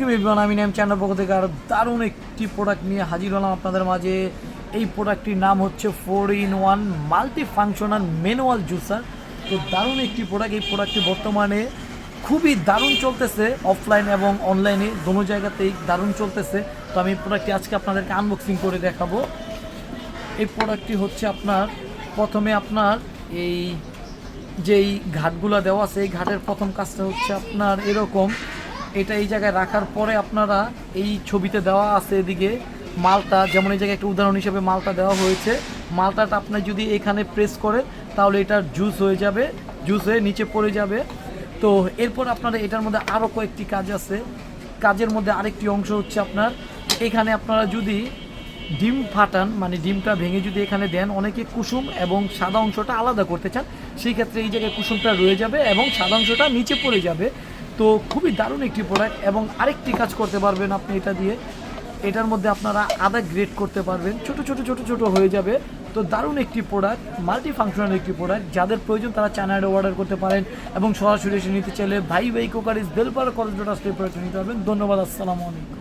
আলাইকুম এভরিওয়ান, আমি নাম চ্যানেল পক্ষ থেকে আর দারুণ একটি প্রোডাক্ট নিয়ে হাজির হলাম আপনাদের মাঝে। এই প্রোডাক্টটির নাম হচ্ছে 4-in-1 multi functional manual juicer. তো দারুণ একটি প্রোডাক্ট। এই প্রোডাক্টটি বর্তমানে খুবই দারুণ চলতেছে, অফলাইন এবং অনলাইনে দোনো জায়গাতেই দারুণ চলতেছে। তো আমি প্রোডাক্টটি আজকে আপনাদেরকে আনবক্সিং করে দেখাবো। এই প্রোডাক্টটি হচ্ছে আপনার প্রথমে আপনার এই যেই ঘাটগুলো দেওয়া আছে, এই ঘাটের প্রথম কাজটা হচ্ছে আপনার এরকম, এটা এই জায়গায় রাখার পরে আপনারা এই ছবিতে দেওয়া আছে এদিকে মালটা, যেমন এই জায়গায় একটা উদাহরণ হিসেবে মালটা দেওয়া হয়েছে। মালটাটা আপনার যদি এখানে প্রেস করেন তাহলে এটার জুস হয়ে যাবে, জুস হয়ে নিচে পড়ে যাবে। তো এরপর আপনারা এটার মধ্যে আরও কয়েকটি কাজ আছে। কাজের মধ্যে আরেকটি অংশ হচ্ছে আপনার এখানে আপনারা যদি ডিম ফাটান, মানে ডিমটা ভেঙে যদি এখানে দেন, অনেকে কুসুম এবং সাদা অংশটা আলাদা করতে চান, সেই ক্ষেত্রে এই জায়গায় কুসুমটা রয়ে যাবে এবং সাদা অংশটা নিচে পড়ে যাবে। তো খুবই দারুণ একটি প্রোডাক্ট। এবং আরেকটি কাজ করতে পারবেন আপনি এটা দিয়ে, এটার মধ্যে আপনারা আদা গ্রেড করতে পারবেন, ছোট ছোট ছোট ছোট হয়ে যাবে। তো দারুণ একটি প্রোডাক্ট, মাল্টি ফাংশনাল একটি প্রোডাক্ট। যাদের প্রয়োজন তারা চ্যানেলে অর্ডার করতে পারেন এবং সরাসরি এসে নিতে চাইলে ভাই কোকারিজ বেলপাড়া কলেজ ডট আসলে প্রোডাক্ট নিতে পারবেন। ধন্যবাদ, আসসালামু আলাইকুম।